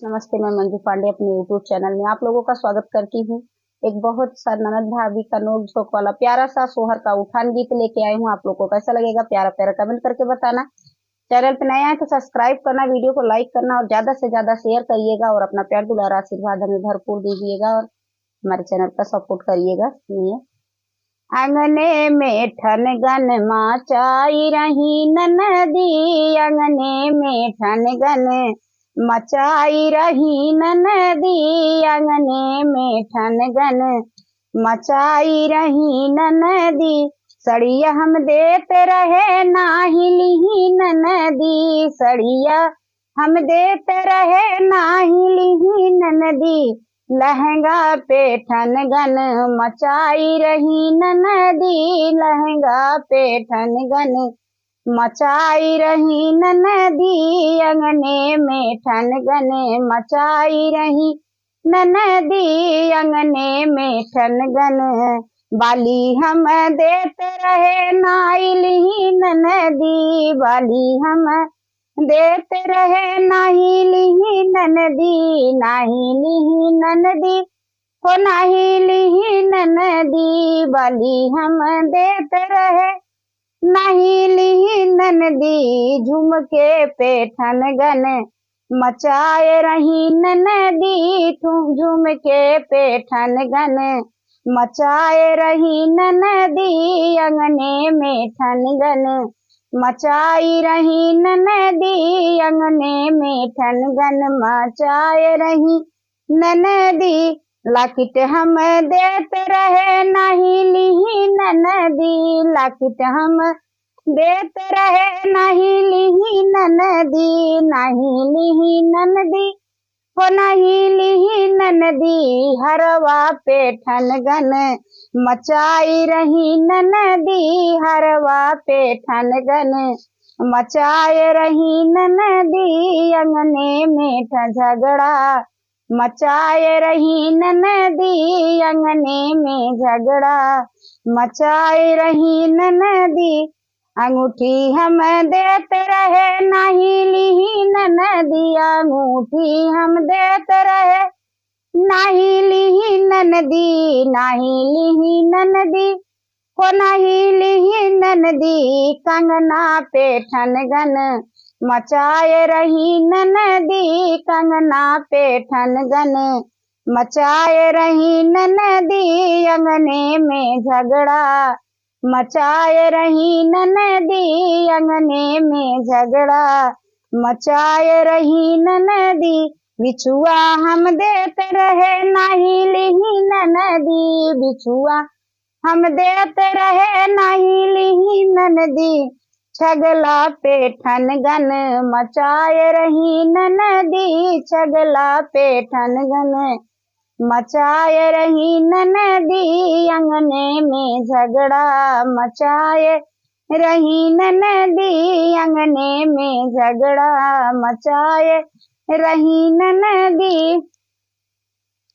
नमस्ते, मैं मंजू पांडे अपने यूट्यूब चैनल में आप लोगों का स्वागत करती हूँ। एक बहुत सा ननद भाभी का नोक झोंक वाला प्यारा सा सोहर का उठान गीत लेके आई हूँ। आप लोगों को कैसा लगेगा प्यारा प्यारा कमेंट करके बताना। चैनल पे नया है तो सब्सक्राइब करना, वीडियो को लाइक करना और ज्यादा से ज्यादा शेयर करिएगा और अपना प्यार दुलारा आशीर्वाद हमें भरपूर दीजिएगा और हमारे चैनल का सपोर्ट करिएगा। सुनिए। अंगने में ठनगन मचाई रही ननदी, अंगने में ठनगन मचाई रही ननदी, अंगने में ठनगन मचाई रही ननदी। सड़िया हम देते रहे नाही लिही ननदी, सड़िया हम देते रहे नाही लिही ननदी। लहंगा पे ठनगन मचाई रही ननदी, लहंगा पे ठनगन मचाई रही ननदी, अंगने में ठनगन मचाई रही ननदी, अंगने में ठनगन। बाली हम देते रहे नाई लिही ननदी, बाली हम देते रहे नाही लिही ननदी, नाही लिही ननदी हो नाही लिही ननदी। बाली हम देते रहे नहीं लिही ननदी, झुमके पे ठनगन मचाए रही ननदी, झुमके पे ठनगन मचाए रही ननदी, अंगने में ठनगन मचाई रही ननदी, अंगने में ठनगन मचाए रही ननदी। लाकिट हम देते रहे नहीं लिही ननदी, लाकिट हम देते रहे नहीं लिही ननदी, नहीं लिही ननदी हो नहीं लिही ननदी। हरवा पे ठनगन मचाई रही ननदी, हरवा पे ठनगन मचाए रही ननदी, अंगने में झगड़ा मचाए रही ननदी, अंगने में झगड़ा मचाए रही ननदी। अंगूठी हम देते रहे नहीं लिही ननदी, अंगूठी हम देते रहे नहीं लिही ननदी, नहीं लिही ननदी हो नहीं लिही ननदी। कंगना पे ठनगन मचाए रही ननदी, कंगना पे ठनगन मचाए रही ननदी, अंगने में झगड़ा मचाए रही ननदी, अंगने में झगड़ा मचाए रही ननदी। बिछुआ हम देते रहे नहीं लिही ननदी, बिछुआ हम देते रहे नहीं लिही ननदी। छगला पे ठनगन मचाए रही ननदी, छगला पे ठनगन मचाए रही ननदी, अंगने में झगड़ा मचाए रही ननदी, अंगने में झगड़ा मचाए रही ननदी।